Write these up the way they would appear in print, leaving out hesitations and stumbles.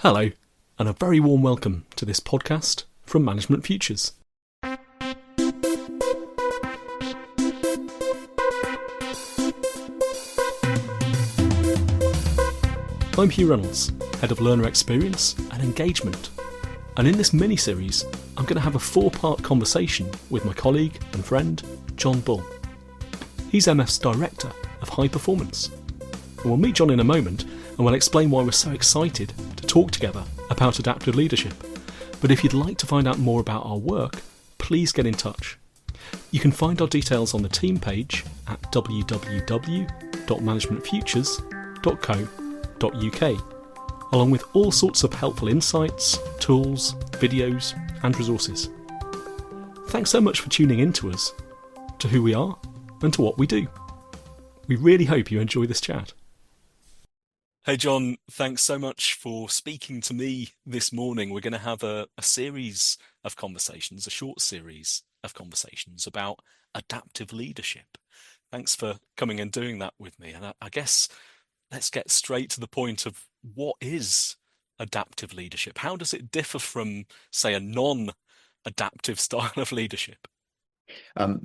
Hello, and a very warm welcome to this podcast from Management Futures. I'm Hugh Reynolds, Head of Learner Experience and Engagement, and in this mini-series I'm going to have a 4-part conversation with my colleague and friend John Bull. He's MF's Director of High Performance, and we'll meet John in a moment and we'll explain why we're so excited to talk together about adaptive leadership. But if you'd like to find out more about our work, please get in touch. You can find our details on the team page at www.managementfutures.co.uk, along with all sorts of helpful insights, tools, videos and resources. Thanks so much for tuning in to us, to who we are and to what we do. We really hope you enjoy this chat. Hey John, thanks so much for speaking to me this morning. We're going to have a series of conversations, a short series of conversations about adaptive leadership. Thanks for coming and doing that with me. And I guess let's get straight to the point of what is adaptive leadership? How does it differ from, say, a non-adaptive style of leadership?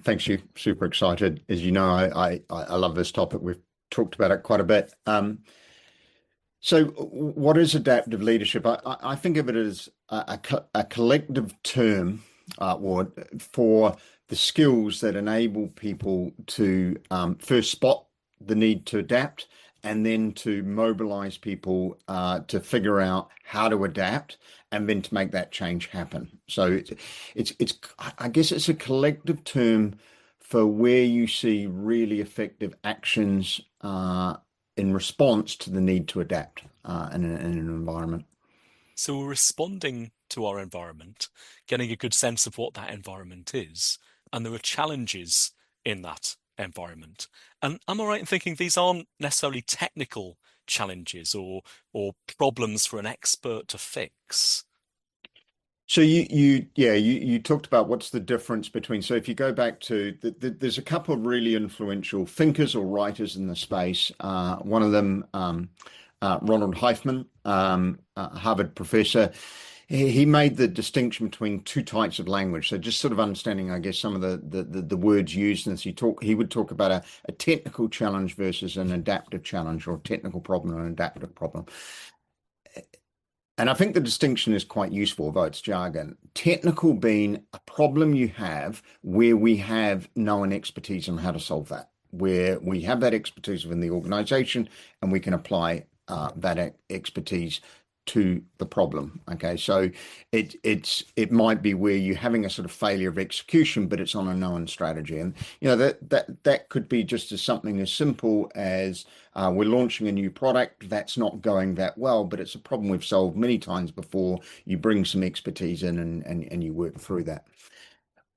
Thanks, you. Super excited. As you know, I love this topic. We've talked about it quite a bit. So what is adaptive leadership? I think of it as a collective term for the skills that enable people to first spot the need to adapt and then to mobilize people to figure out how to adapt and then to make that change happen. So I guess it's a collective term for where you see really effective actions in response to the need to adapt in an environment. So we're responding to our environment, getting a good sense of what that environment is, and there are challenges in that environment. And am I right in thinking these aren't necessarily technical challenges or problems for an expert to fix? So you talked about what's the difference between, so if you go back to, there's a couple of really influential thinkers or writers in the space. One of them, Ronald Heifman, Harvard professor, he made the distinction between two types of language. So just sort of understanding, I guess, some of the words used. And he would talk about a technical challenge versus an adaptive challenge, or a technical problem and an adaptive problem. And I think the distinction is quite useful, though it's jargon. Technical being a problem you have where we have known expertise on how to solve that, where we have that expertise within the organization and we can apply that expertise to the problem. Okay, so it might be where you're having a sort of failure of execution, but it's on a known strategy, and that could be just as something as simple as we're launching a new product that's not going that well, but it's a problem we've solved many times before. You bring some expertise in and you work through that.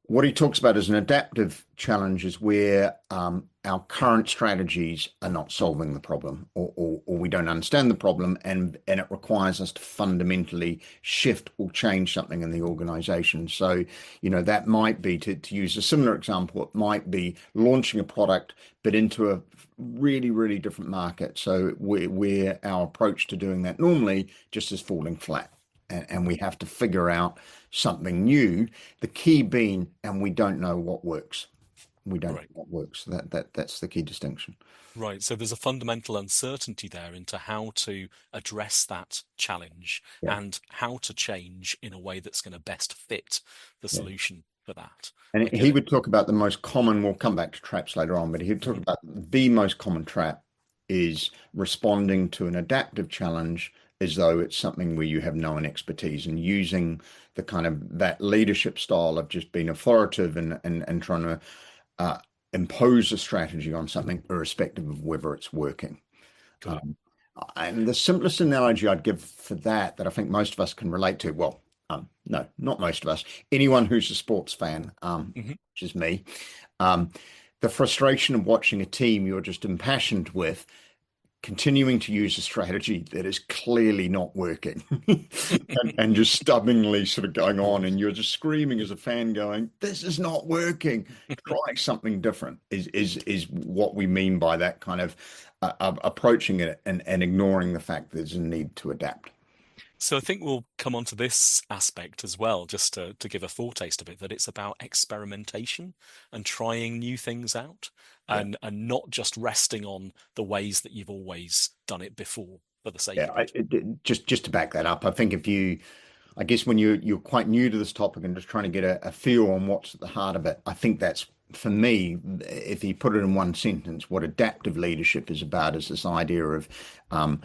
What he talks about as an adaptive challenge is where our current strategies are not solving the problem, or we don't understand the problem, and it requires us to fundamentally shift or change something in the organization. So, that might be, to use a similar example, it might be launching a product, but into a really, really different market. So where our approach to doing that normally just is falling flat. And we have to figure out something new, the key being, and we don't know what works. We don't know what works. That's the key distinction. Right. So there's a fundamental uncertainty there into how to address that challenge and how to change in a way that's going to best fit the solution for that. And he would talk about the most common, we'll come back to traps later on, but he would talk about the most common trap is responding to an adaptive challenge as though it's something where you have known expertise, and using the kind of that leadership style of just being authoritative and trying to impose a strategy on something irrespective of whether it's working. And the simplest analogy I'd give for that I think most of us can relate to, well, no, not most of us, anyone who's a sports fan, which is me, the frustration of watching a team you're just impassioned with continuing to use a strategy that is clearly not working and just stubbornly sort of going on, and you're just screaming as a fan going, this is not working, try something different, is what we mean by that kind of approaching it and ignoring the fact there's a need to adapt. So I think we'll come on to this aspect as well, just to give a foretaste of it, that it's about experimentation and trying new things out Yeah. and not just resting on the ways that you've always done it before for the sake Yeah, of it. just to back that up, I think if you, I guess when you're quite new to this topic and just trying to get a feel on what's at the heart of it, I think that's for me, if you put it in one sentence, what adaptive leadership is about is this idea of, um,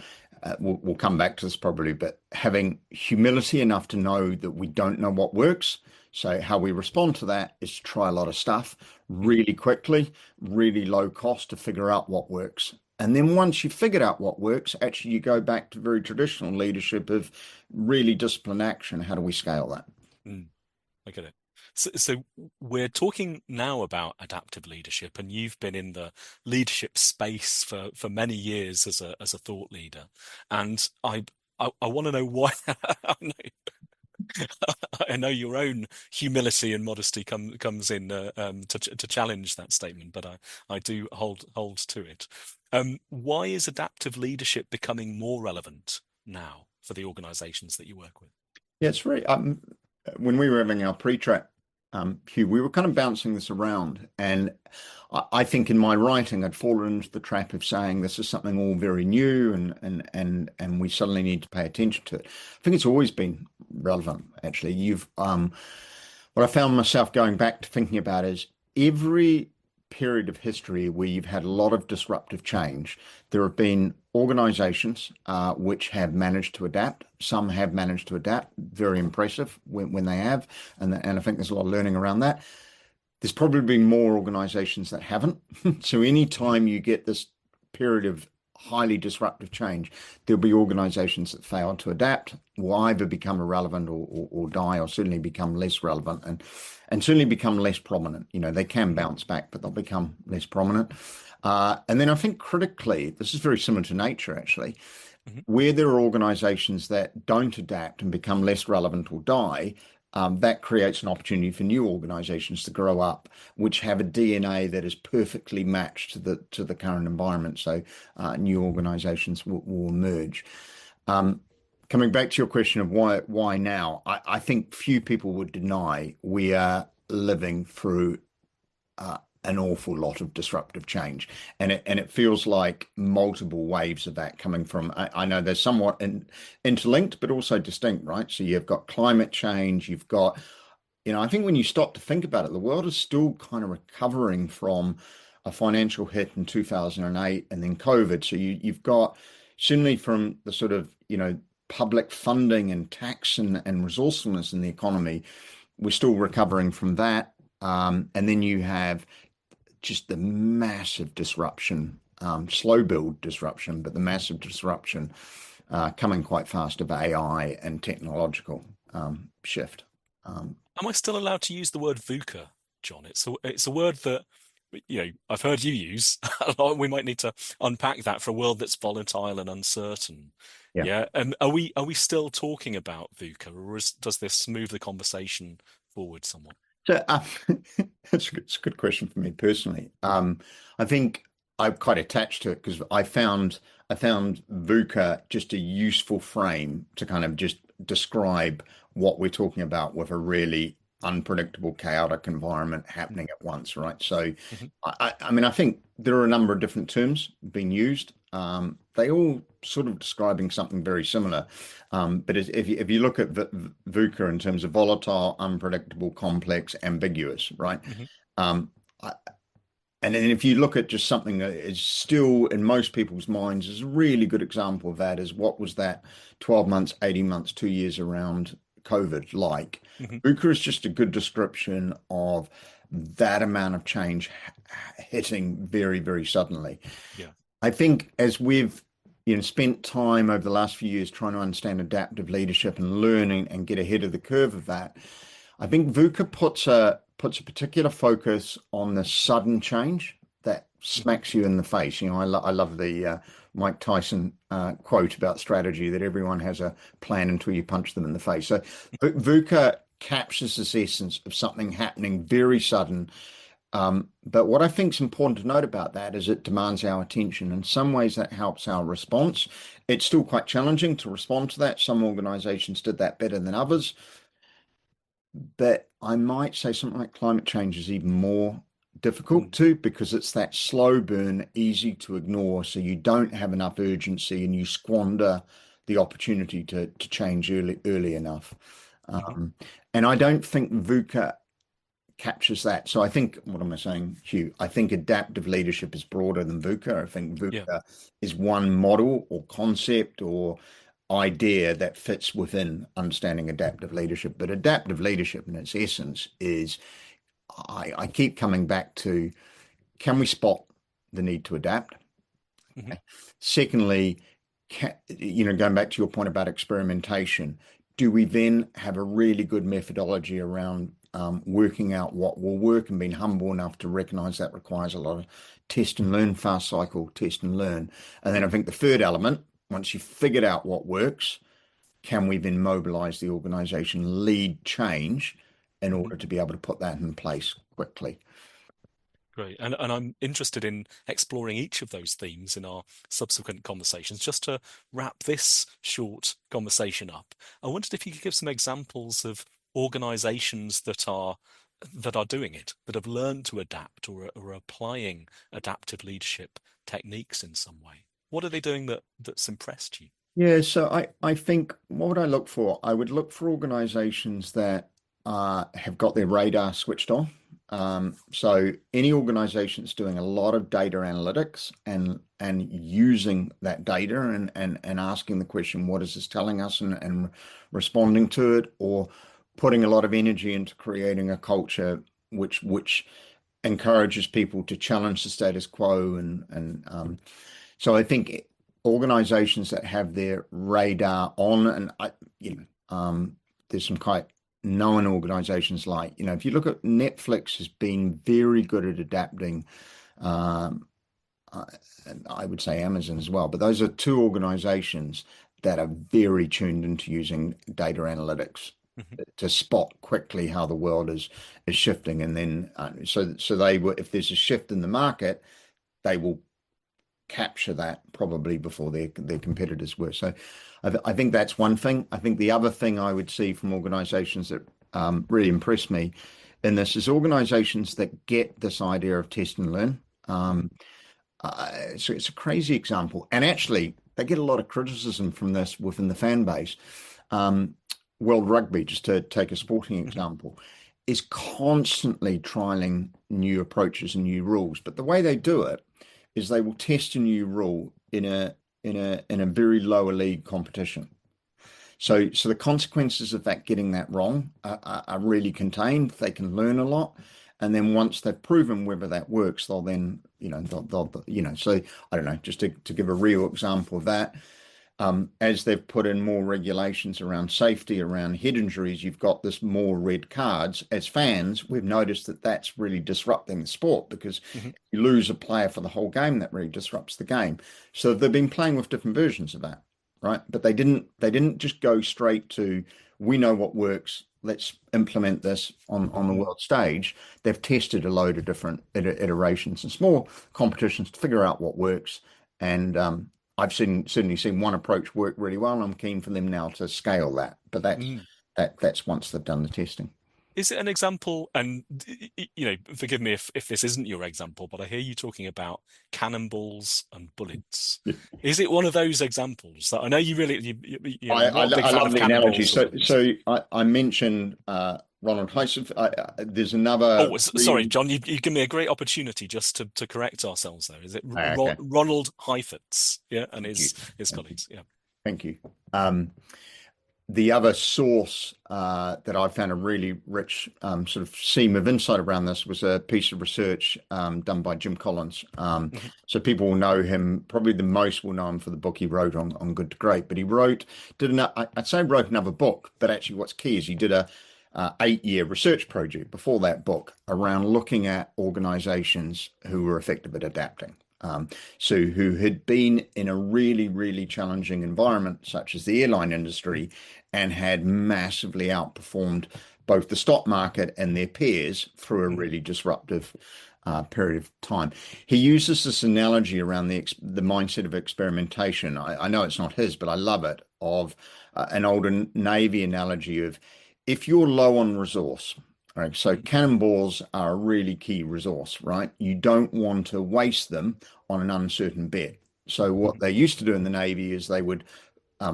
we'll come back to this probably, but having humility enough to know that we don't know what works. So how we respond to that is to try a lot of stuff Mhm. really quickly, really low cost to figure out what works. And then once you've figured out what works, actually you go back to very traditional leadership of really disciplined action. How do we scale that? Mm, I get it. So we're talking now about adaptive leadership, and you've been in the leadership space for many years as a thought leader, and I want to know why. I know I know your own humility and modesty comes in to challenge that statement, but I do hold to it. Why is adaptive leadership becoming more relevant now for the organizations that you work with? Yeah, it's very, when we were having our pre-chat, Hugh, we were kind of bouncing this around. And I think in my writing, I'd fallen into the trap of saying this is something all very new and we suddenly need to pay attention to it. I think it's always been relevant, actually. What I found myself going back to thinking about is every period of history where you've had a lot of disruptive change, there have been organizations which have managed to adapt. Some have managed to adapt, very impressive when they have. And I think there's a lot of learning around that. There's probably been more organizations that haven't. So Mhm. anytime you get this period of highly disruptive change, there'll be organizations that fail to adapt, will either become irrelevant or die, or certainly become less relevant and certainly become less prominent. You know, they can Mhm. bounce back, but they'll become less prominent. And then I think critically, this is very similar to nature actually, Mhm. where there are organizations that don't adapt and become less relevant or die, that creates an opportunity for new organizations to grow up, which have a DNA that is perfectly matched to the current environment. So new organizations will emerge. Um, Coming back to your question of why now, I think few people would deny we are living through uh, an awful lot of disruptive change, and it feels like multiple waves of that coming from. I know they're somewhat interlinked, but also distinct, right? So you've got climate change, you've got, I think when you stop to think about it, the world is still kind of recovering from a financial hit in 2008 and then COVID. So you've got certainly from the sort of, public funding and tax and resourcefulness in the economy, we're still recovering from that. And then you have just the massive disruption, slow build disruption, but the massive disruption coming quite fast of AI and technological shift. Um, Am I still allowed to use the word VUCA, John? It's a word that I've heard you use a lot. We might need to unpack that for a world that's volatile and uncertain. yeah. Yeah, and are we still talking about VUCA, or does this move the conversation forward somewhat? So it's a good question for me personally. I think I'm quite attached to it because I found VUCA just a useful frame to kind of just describe what we're talking about with a really unpredictable, chaotic environment happening at once, right? So, Mhm. I mean, I think there are a number of different terms being used. They all sort of describing something very similar. But if you look at VUCA in terms of volatile, unpredictable, complex, ambiguous, right? Mhm. Um, I, and then if you look at just something that is still in most people's minds is a really good example of that is what was that 12 months, 18 months, 2 years around COVID like? Mhm. VUCA is just a good description of that amount of change hitting very, very suddenly. Yeah. I think as we've spent time over the last few years trying to understand adaptive leadership and learning and get ahead of the curve of that, I think VUCA puts a particular focus on the sudden change that Mhm. smacks you in the face. I love the Mike Tyson quote about strategy that everyone has a plan until you punch them in the face. So VUCA captures this essence of something happening very sudden But what I think is important to note about that is it demands our attention. In some ways, that helps our response. It's still quite challenging to respond to that. Some organizations did that better than others. But I might say something like climate change is even more difficult Mm. too, because it's that slow burn, easy to ignore. So you don't have enough urgency and you squander the opportunity to change early enough. Hmm. Um, and I don't think VUCA captures that. So I think, what am I saying, Hugh? I think adaptive leadership is broader than VUCA. I think Yeah. VUCA is one model or concept or idea that fits within understanding adaptive leadership. But adaptive leadership in its essence is, I keep coming back to, can we spot the need to adapt? Hmm. Secondly, going back to your point about experimentation, do we then have a really good methodology around working out what will work and being humble enough to recognize that requires a lot of test and learn, fast cycle, test and learn. And then I think the third element, once you've figured out what works, can we then mobilize the organization, lead change in Hmm. order to be able to put that in place quickly? Great. And I'm interested in exploring each of those themes in our subsequent conversations. Just to wrap this short conversation up, I wondered if you could give some examples of organizations that are doing it, that have learned to adapt or are applying adaptive leadership techniques in some way. What are they doing that's impressed you? Yeah, so I think what would I look for? I would look for organizations that have got their radar switched on. So any organization that's doing a lot of data analytics and using that data and asking the question, what is this telling us, and responding to it, or putting a lot of energy into creating a culture which encourages people to challenge the status quo and so I think organizations that have their radar on, and there's some quite known organizations like, if you look at Netflix has been very good at adapting, um, and I would say Amazon as well, but those are two organizations that are very tuned into using data analytics Hmm. to spot quickly how the world is shifting, and then so they will, if there's a shift in the market, they will capture that probably before their competitors were. So I think that's one thing. I think the other thing I would see from organizations that really impress me in this is organizations that get this idea of test and learn. Hmm. So it's a crazy example. And actually, they get a lot of criticism from this within the fan base. Um, World Rugby, just to take a sporting Hmm. example, is constantly trialing new approaches and new rules. But the way they do it is they will test a new rule in a very lower league competition. So the consequences of that getting that wrong are really contained. They can learn a lot, and then once they've proven whether that works, they'll then they'll. So I don't know. Just to give a real example of that, as they've put in more regulations around safety, around head injuries, you've got this more red cards. As fans, we've noticed that that's really disrupting the sport because Hmm. if you lose a player for the whole game, that really disrupts the game. So they've been playing with different versions of that, right? But they didn't just go straight to, we know what works. Let's implement this on the Hmm. world stage. They've tested a load of different iterations and small competitions to figure out what works. And I've certainly seen one approach work really well, and I'm keen for them now to scale that. But that's once they've done the testing. Is it an example? And forgive me if this isn't your example, but I hear you talking about cannonballs and bullets. Yeah. Is it one of those examples that I know you really, I, I, not a big I fan love of the analogy. cannonballs or So bullets? so I mentioned Ronald Heisman. There's another Sorry, really. John, you give me a great opportunity just to correct ourselves there. Is it Okay, Ronald Heifetz? Yeah, and thank you, his thank you, colleagues. Yeah. thank you. The other source that I found a really rich sort of seam of insight around this was a piece of research done by Jim Collins. Hmm. So people will know him, probably the most will know him for the book he wrote on Good to Great. But he I'd say wrote another book, but actually what's key is he did a 8-year research project before that book around looking at organizations who were effective at adapting. So who had been in a really, really challenging environment, such as the airline industry, and had massively outperformed both the stock market and their peers through a really disruptive period of time. He uses this analogy around the mindset of experimentation. I know it's not his, but I love it, of an older Navy analogy of, if you're low on resource, right? So cannonballs are a really key resource, right? You don't want to waste them on an uncertain bet. So what they used to do in the Navy is they would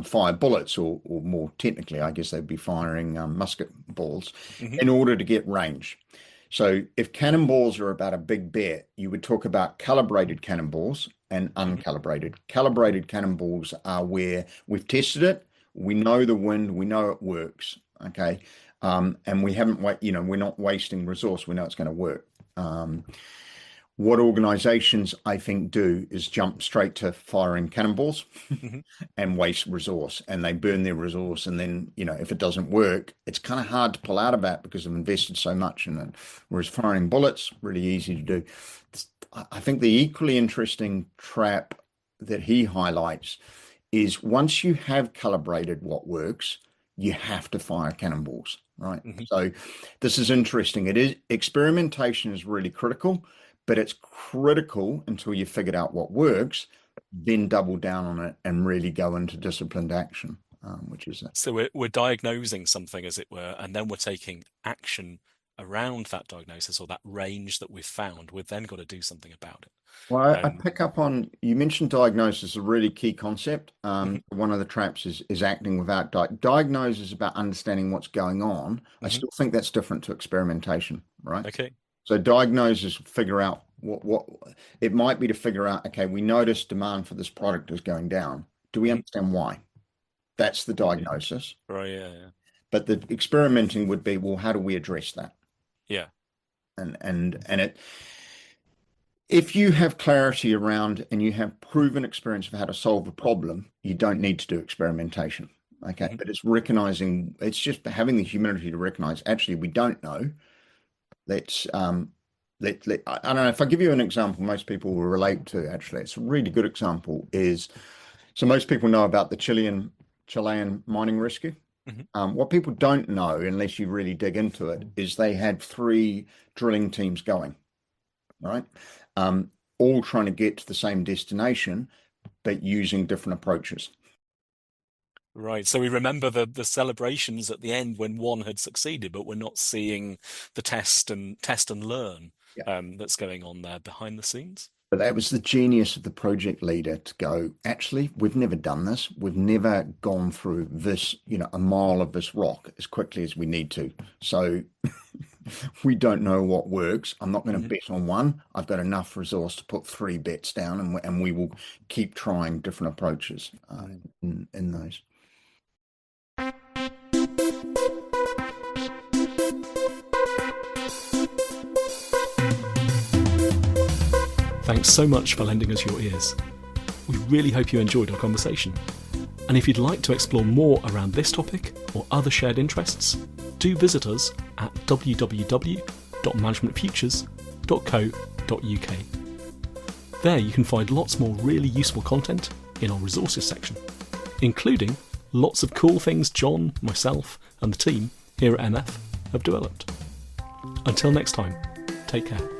fire bullets, or more technically, I guess they'd be firing musket balls in order to get range. So if cannonballs are about a big bet, you would talk about calibrated cannonballs and uncalibrated. Calibrated cannonballs are where we've tested it, we know the wind, we know it works, okay? And we haven't, we're not wasting resource, we know it's going to work. What organizations, I think, do is jump straight to firing cannonballs and waste resource, and they burn their resource. And then, if it doesn't work, it's kind of hard to pull out of that because they've invested so much in it. Whereas firing bullets, really easy to do. I think the equally interesting trap that he highlights is, once you have calibrated what works, you have to fire cannonballs, right? So this is interesting. Experimentation is really critical, but it's critical until you figured out what works, then double down on it and really go into disciplined action, which is it. So we're diagnosing something, as it were, and then we're taking action around that diagnosis or that range that we've found. We've then got to do something about it. Well, I pick up on, you mentioned diagnosis, a really key concept. One of the traps is acting without diagnosis is about understanding what's going on. I still think that's different to experimentation, right? Okay. So diagnosis, figure out what it might be, to figure out, okay, we notice demand for this product is going down. Do we understand why? That's the diagnosis. Right, yeah. But the experimenting would be, well, how do we address that? Yeah. And it, if you have clarity around and you have proven experience of how to solve a problem, you don't need to do experimentation. Okay. But it's recognizing, it's just having the humility to recognize, actually, we don't know. Let's I don't know, if I give you an example most people will relate to, actually, it's a really good example, is, so most people know about the Chilean mining rescue. What people don't know, unless you really dig into it, is they had 3 drilling teams going, right? All trying to get to the same destination, but using different approaches. Right. So we remember the celebrations at the end when one had succeeded, but we're not seeing the test and learn that's going on there behind the scenes. But that was the genius of the project leader, to go, actually, we've never done this. We've never gone through this, a mile of this rock as quickly as we need to. So we don't know what works. I'm not going to bet on one. I've got enough resource to put 3 bets down, and we will keep trying different approaches in those. Thanks so much for lending us your ears. We really hope you enjoyed our conversation. And if you'd like to explore more around this topic or other shared interests, do visit us at www.managementfutures.co.uk. There you can find lots more really useful content in our resources section, including lots of cool things John, myself and the team here at MF have developed. Until next time, take care.